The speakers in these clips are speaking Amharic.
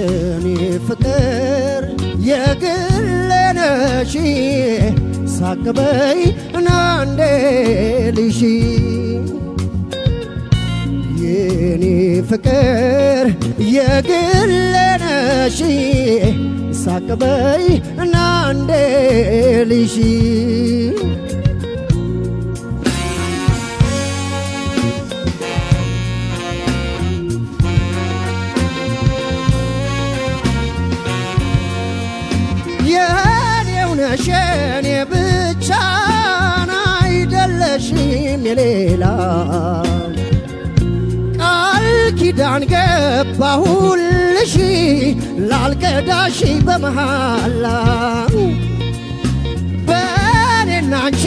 የኔ ፍቅር የግሌ ነሽ ሳቅበይ እናንዴ ልሽ የኔ ፍቅር የግሌ ነሽ ሳቅበይ እናንዴ ልሽ የኔ ብቻ አይደለሽም የሌላ ቃል ኪዳን ገባሁልሽ ላልከዳሽ በመሃላ በኔና አንቺ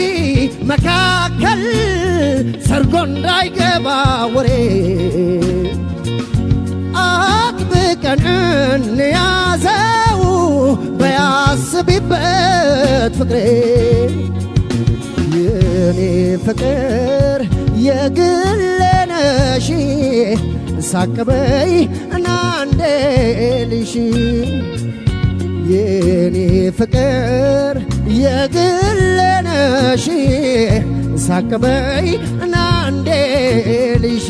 መካከል ሰርጎ እንዳይገባ ወሬ አጥብቀን እንያዘው በያስቢበት ፍቅሬ የኔ ፍቅር የግሌ ነሽ ሳቅበይ እናንዴ ልሽ የኔ ፍቅር የግሌ ነሽ ሳቅበይ እናንዴ ልሽ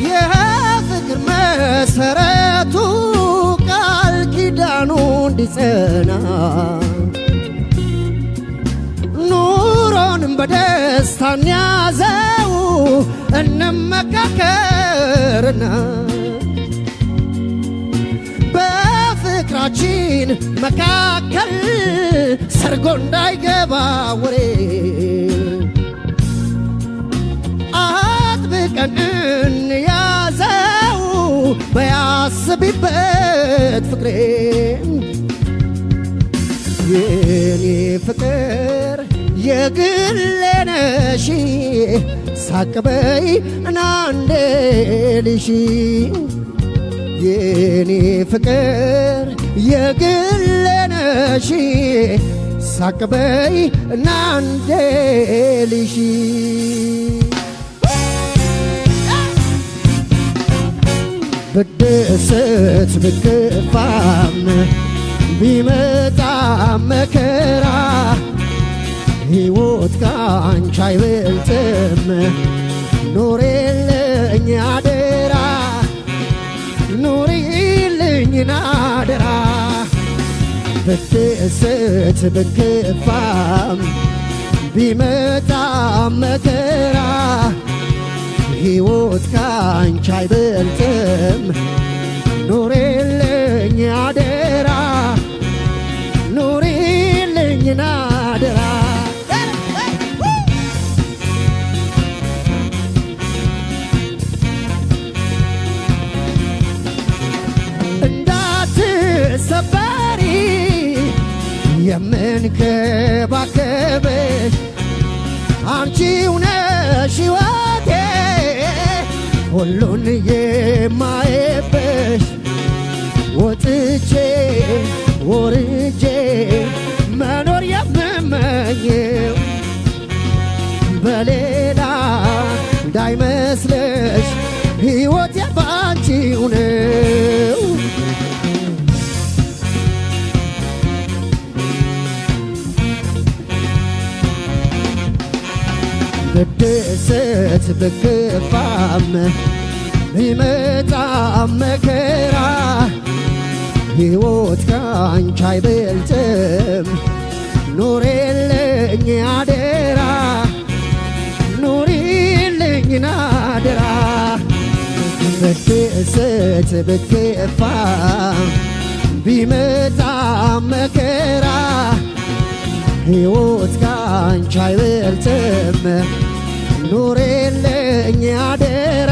የፍቅር መሰረቱ ቃል ኪዳኑ እንዲጸና ኑሮንም በደስታ እንያዘው እንመካከርና በፍቅራችን መካከል ሰርጎ እንዳይገባ ወሬ አጥብቀን እንያዘው በያስቢበት ፍቅሬ የኔ ፍቅር የግሌ ነሽ ሳቅበይ እናንዴ ልሽ የኔ ፍቅር የግሌ ነሽ ሳቅበይ እናንዴ ልሽ ብደሰት ብከፋም ቢመጣ መከራ ሕይወት ካንቺ አይበልጥም ኑሪልኝ አደራ ኑሪልኝ አደራ ብደሰት ብከፋም ቢመጣ መከራ ሕይወት ካንቺ አይበልጥም ኑሪልኝ አደራ ኑሪልኝ አደራ እንዳትሰበሪ የምንከባከብሽ አንቺው ነሽ ሕይወቴ ሁሉን የማየብሽ ወጥቼ ወርጄ መኖር የምመኘው በሌላ እንዳይመስልሽ ሕይወቴ ባንቺው ነው ብደሰት ብከፋም ቢመጣ መከራ ሕይወት ካንቺ አይበልጥም ኑሪልኝ አደራ ኑሪልኝ አደራ ብደሰት ብከፋም ቢመጣ መከራ ሕይወት ካንቺ አይበልጥም ኑሪልኝ አደራ